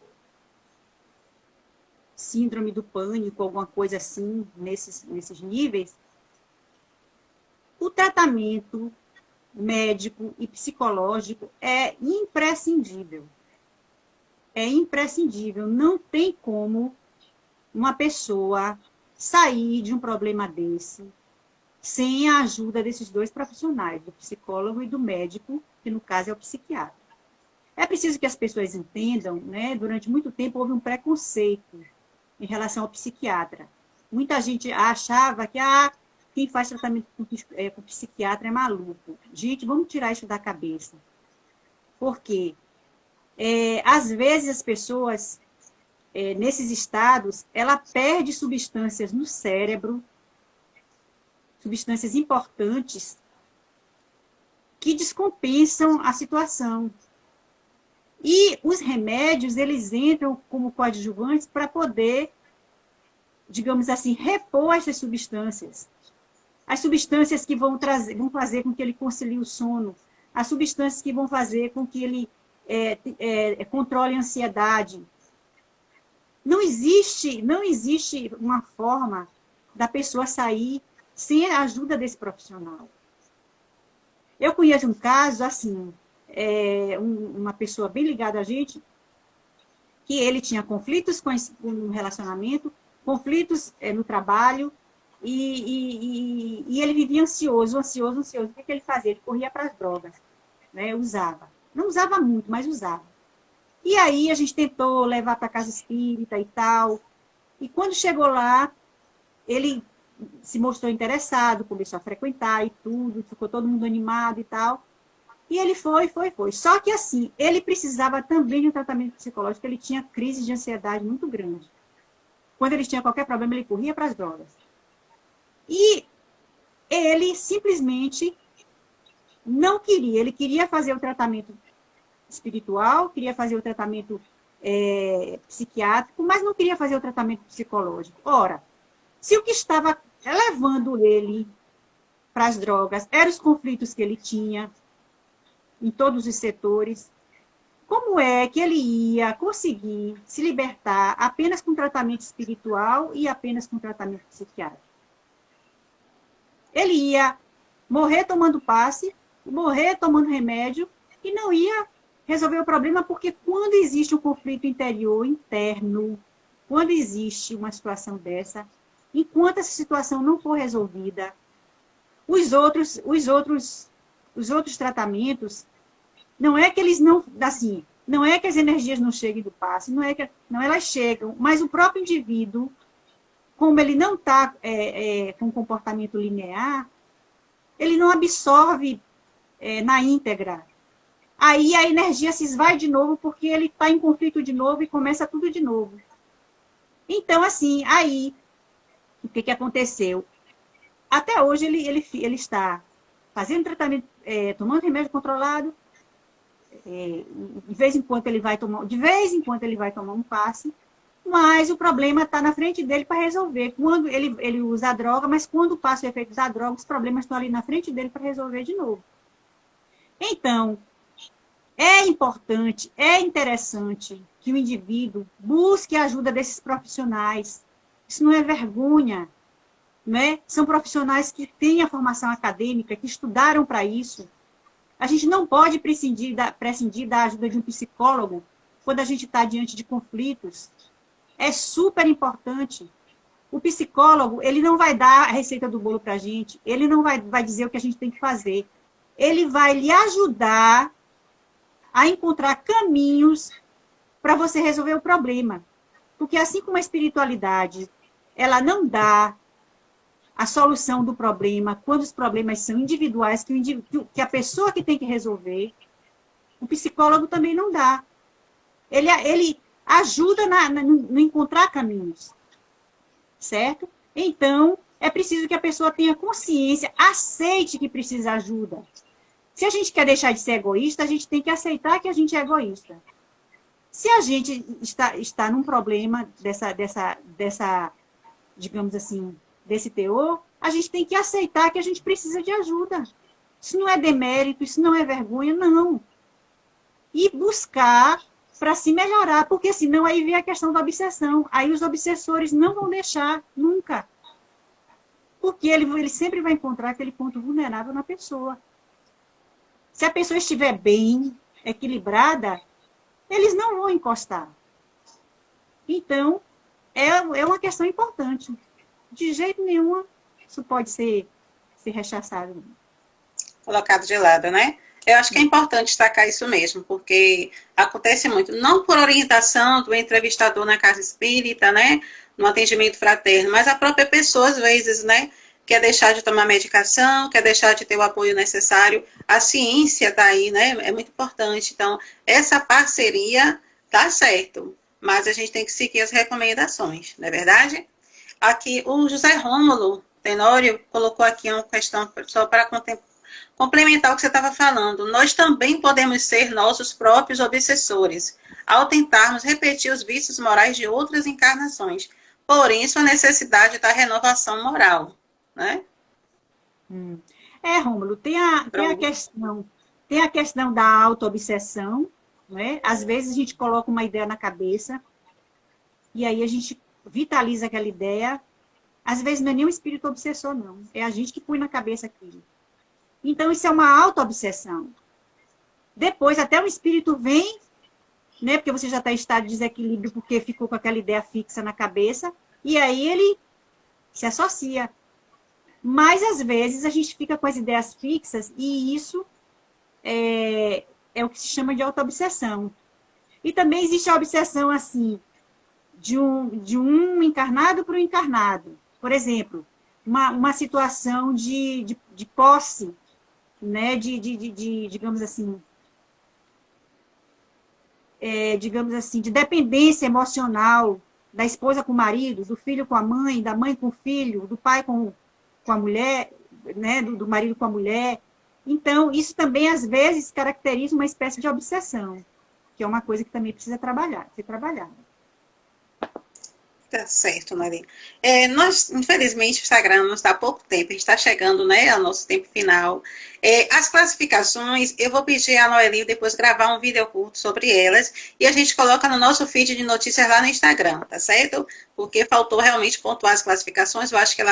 síndrome do pânico, alguma coisa assim, nesses níveis, o tratamento médico e psicológico é imprescindível. É imprescindível. Não tem como uma pessoa sair de um problema desse sem a ajuda desses dois profissionais, do psicólogo e do médico, que no caso é o psiquiatra. É preciso que as pessoas entendam, né? Durante muito tempo houve um preconceito em relação ao psiquiatra. Muita gente achava que quem faz tratamento com psiquiatra é maluco. Gente, vamos tirar isso da cabeça. Por quê? Às vezes as pessoas, nesses estados, ela perde substâncias no cérebro, substâncias importantes, que descompensam a situação. E os remédios, eles entram como coadjuvantes para poder, digamos assim, repor essas substâncias. As substâncias que vão fazer com que ele concilie o sono, as substâncias que vão fazer com que ele controle a ansiedade. Não existe uma forma da pessoa sair sem a ajuda desse profissional. Eu conheço um caso, assim, uma pessoa bem ligada a gente, que ele tinha conflitos com o relacionamento, conflitos no trabalho, e ele vivia ansioso. O que ele fazia? Ele corria para as drogas, né? Usava. Não usava muito, mas usava. E aí a gente tentou levar para a casa espírita e tal, e quando chegou lá, ele se mostrou interessado, começou a frequentar e tudo, ficou todo mundo animado e tal. E ele foi. Só que, assim, ele precisava também de um tratamento psicológico, ele tinha crise de ansiedade muito grande. Quando ele tinha qualquer problema, ele corria para as drogas. E ele simplesmente não queria. Ele queria fazer o tratamento espiritual, queria fazer o tratamento psiquiátrico, mas não queria fazer o tratamento psicológico. Ora, se o que estava levando ele para as drogas eram os conflitos que ele tinha em todos os setores, como é que ele ia conseguir se libertar apenas com tratamento espiritual e apenas com tratamento psiquiátrico? Ele ia morrer tomando passe, morrer tomando remédio e não ia resolver o problema, porque quando existe um conflito interior, interno, quando existe uma situação dessa, enquanto essa situação não for resolvida, os outros tratamentos, não é que eles não, assim, não é que as energias não cheguem do passe, não elas chegam, mas o próprio indivíduo, como ele não está com um comportamento linear, ele não absorve na íntegra. Aí a energia se esvai de novo, porque ele está em conflito de novo e começa tudo de novo. Então, assim, aí, o que aconteceu? Até hoje ele está fazendo tratamento, tomando remédio controlado, de vez em quando ele vai tomar um passe, mas o problema está na frente dele para resolver. Quando ele usa a droga, mas quando passa o efeito da droga, os problemas estão ali na frente dele para resolver de novo. Então, é importante, é interessante que o indivíduo busque a ajuda desses profissionais. Isso não é vergonha, né? São profissionais que têm a formação acadêmica, que estudaram para isso. A gente não pode prescindir da ajuda de um psicólogo quando a gente está diante de conflitos. É super importante. O psicólogo, ele não vai dar a receita do bolo para a gente, ele não vai dizer o que a gente tem que fazer. Ele vai lhe ajudar a encontrar caminhos para você resolver o problema. Porque assim como a espiritualidade, ela não dá a solução do problema quando os problemas são individuais, que a pessoa que tem que resolver, o psicólogo também não dá. Ele ajuda no encontrar caminhos, certo? Então, é preciso que a pessoa tenha consciência, aceite que precisa de ajuda. Se a gente quer deixar de ser egoísta, a gente tem que aceitar que a gente é egoísta. Se a gente está num problema dessa, digamos assim, desse teor, a gente tem que aceitar que a gente precisa de ajuda. Isso não é demérito, isso não é vergonha, não. E buscar para se melhorar, porque senão aí vem a questão da obsessão. Aí os obsessores não vão deixar nunca. Porque ele sempre vai encontrar aquele ponto vulnerável na pessoa. Se a pessoa estiver bem, equilibrada, eles não vão encostar. Então, é uma questão importante. De jeito nenhum, isso pode ser rechaçado. Colocado de lado, né? Eu acho que é importante destacar isso mesmo, porque acontece muito, não por orientação do entrevistador na casa espírita, né, no atendimento fraterno, mas a própria pessoa, às vezes, né, quer deixar de tomar medicação, quer deixar de ter o apoio necessário. A ciência está aí, né, é muito importante. Então, essa parceria tá certo, mas a gente tem que seguir as recomendações, não é verdade? Aqui, o José Rômulo Tenório colocou aqui uma questão só para complementar o que você estava falando. Nós também podemos ser nossos próprios obsessores, ao tentarmos repetir os vícios morais de outras encarnações. Por isso, a necessidade da renovação moral. Né? Rômulo, tem a questão da autoobsessão, né? Às vezes a gente coloca uma ideia na cabeça e aí a gente vitaliza aquela ideia. Às vezes não é nem o espírito obsessor, não. É a gente que põe na cabeça aquilo. Então, isso é uma autoobsessão. Depois, até o espírito vem, né? Porque você já está em estado de desequilíbrio porque ficou com aquela ideia fixa na cabeça, e aí ele se associa. Mas, às vezes, a gente fica com as ideias fixas e isso é o que se chama de autoobsessão. E também existe a obsessão, assim, de um encarnado para o encarnado. Por exemplo, uma situação de posse, né? Digamos assim, de dependência emocional da esposa com o marido, do filho com a mãe, da mãe com o filho, do pai com a mulher, né? Do marido com a mulher. Então, isso também, às vezes, caracteriza uma espécie de obsessão, que é uma coisa que também precisa ser trabalhada. Tá certo, Maria. Nós, infelizmente, o Instagram nos dá pouco tempo, a gente está chegando, né, ao nosso tempo final. As classificações, eu vou pedir a Noeli depois gravar um vídeo curto sobre elas e a gente coloca no nosso feed de notícias lá no Instagram, tá certo? Porque faltou realmente pontuar as classificações, eu acho que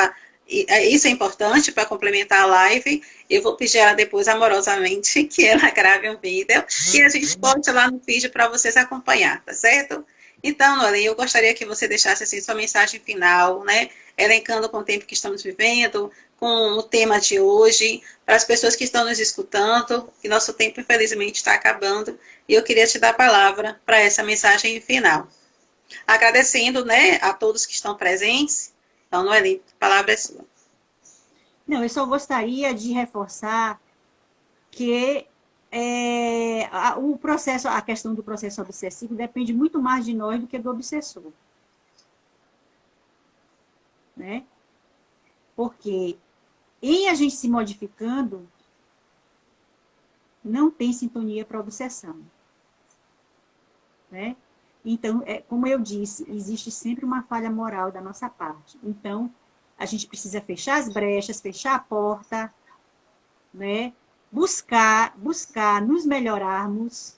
isso é importante para complementar a live. Eu vou pedir ela depois, amorosamente, que ela grave um vídeo e a gente poste lá no feed para vocês acompanhar, tá certo? Então, Noeli, eu gostaria que você deixasse assim, sua mensagem final, né? Elencando com o tempo que estamos vivendo, com o tema de hoje, para as pessoas que estão nos escutando, que nosso tempo, infelizmente, está acabando, e eu queria te dar a palavra para essa mensagem final. Agradecendo, né, a todos que estão presentes. Então, Noeli, a palavra é sua. Não, eu só gostaria de reforçar que a questão do processo obsessivo depende muito mais de nós do que do obsessor. Né? Porque em a gente se modificando, não tem sintonia para a obsessão. Né? Então, como eu disse, existe sempre uma falha moral da nossa parte. Então, a gente precisa fechar as brechas, fechar a porta, né? buscar nos melhorarmos,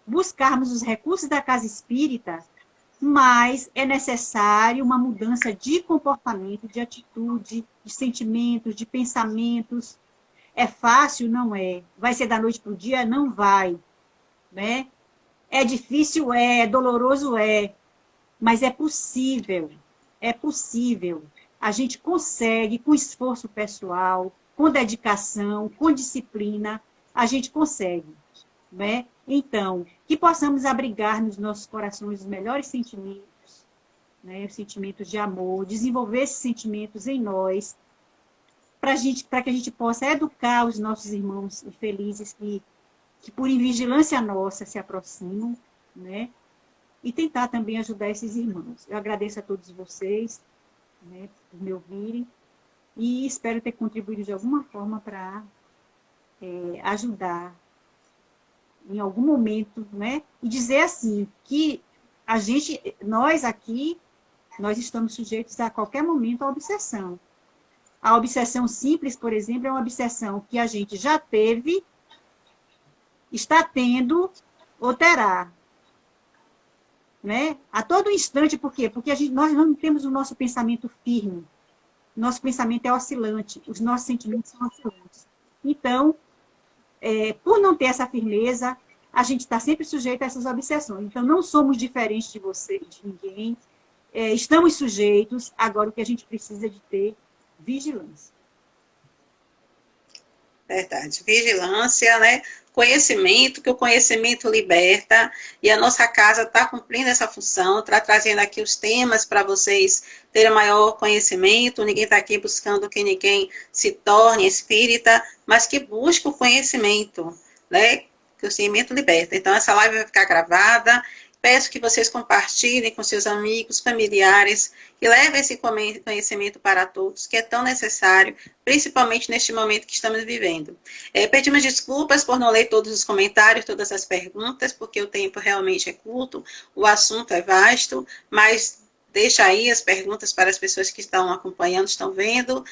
buscarmos os recursos da casa espírita, mas é necessário uma mudança de comportamento, de atitude, de sentimentos, de pensamentos. É fácil? Não é. Vai ser da noite para o dia? Não vai. Né? É difícil? É doloroso? É. Mas é possível. É possível. A gente consegue, com esforço pessoal, com dedicação, com disciplina, a gente consegue. Né? Então, que possamos abrigar nos nossos corações os melhores sentimentos, né? Os sentimentos de amor, desenvolver esses sentimentos em nós, para que a gente possa educar os nossos irmãos infelizes que por invigilância nossa se aproximam, né? E tentar também ajudar esses irmãos. Eu agradeço a todos vocês, né, por me ouvirem, e espero ter contribuído de alguma forma para ajudar em algum momento, né? E dizer assim, que nós aqui, nós estamos sujeitos a qualquer momento à obsessão. A obsessão simples, por exemplo, é uma obsessão que a gente já teve, está tendo ou terá. Né? A todo instante, por quê? Porque nós não temos o nosso pensamento firme. Nosso pensamento é oscilante, os nossos sentimentos são oscilantes. Então, por não ter essa firmeza, a gente está sempre sujeito a essas obsessões. Então, não somos diferentes de você, de ninguém. Estamos sujeitos. Agora, o que a gente precisa é de ter vigilância. Verdade. Vigilância, né? Conhecimento, que o conhecimento liberta, e a nossa casa está cumprindo essa função, está trazendo aqui os temas para vocês terem maior conhecimento. Ninguém está aqui buscando que ninguém se torne espírita, mas que busque o conhecimento, né? Que o conhecimento liberta. Então, essa live vai ficar gravada. Peço que vocês compartilhem com seus amigos, familiares, que levem esse conhecimento para todos, que é tão necessário, principalmente neste momento que estamos vivendo. Pedimos desculpas por não ler todos os comentários, todas as perguntas, porque o tempo realmente é curto, o assunto é vasto, mas deixa aí as perguntas para as pessoas que estão acompanhando, estão vendo.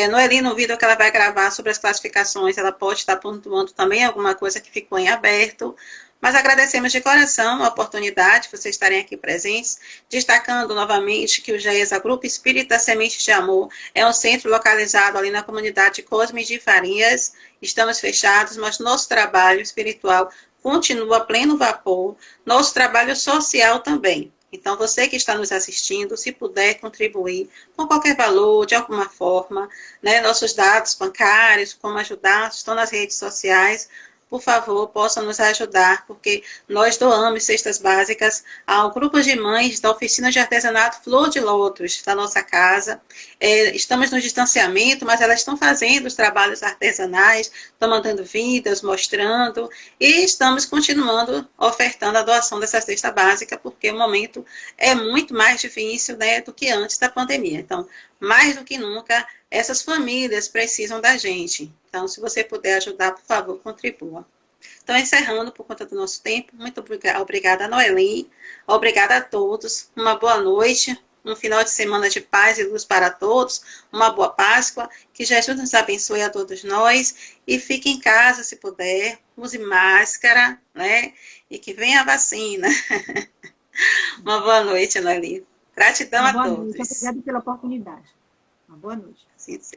Noeli, no vídeo que ela vai gravar sobre as classificações, ela pode estar pontuando também alguma coisa que ficou em aberto. Mas agradecemos de coração a oportunidade de vocês estarem aqui presentes, destacando novamente que o GESA, Grupo Espírita Sementes de Amor, é um centro localizado ali na comunidade Cosme de Farias. Estamos fechados, mas nosso trabalho espiritual continua a pleno vapor, nosso trabalho social também. Então, você que está nos assistindo, se puder contribuir com qualquer valor, de alguma forma, né, nossos dados bancários, como ajudar, estão nas redes sociais. Por favor, possam nos ajudar, porque nós doamos cestas básicas ao grupo de mães da oficina de artesanato Flor de Lótus, da nossa casa. Estamos no distanciamento, mas elas estão fazendo os trabalhos artesanais, estão mandando vídeos, mostrando, e estamos continuando ofertando a doação dessa cesta básica, porque o momento é muito mais difícil, né, do que antes da pandemia. Então, mais do que nunca, essas famílias precisam da gente. Então, se você puder ajudar, por favor, contribua. Então, encerrando por conta do nosso tempo, muito obrigada, Noeli. Obrigada a todos. Uma boa noite, um final de semana de paz e luz para todos. Uma boa Páscoa. Que Jesus nos abençoe a todos nós. E fique em casa, se puder. Use máscara, né? E que venha a vacina. Uma boa noite, Noeli. Gratidão a todos. Obrigada pela oportunidade. Uma boa noite. Sim, sim.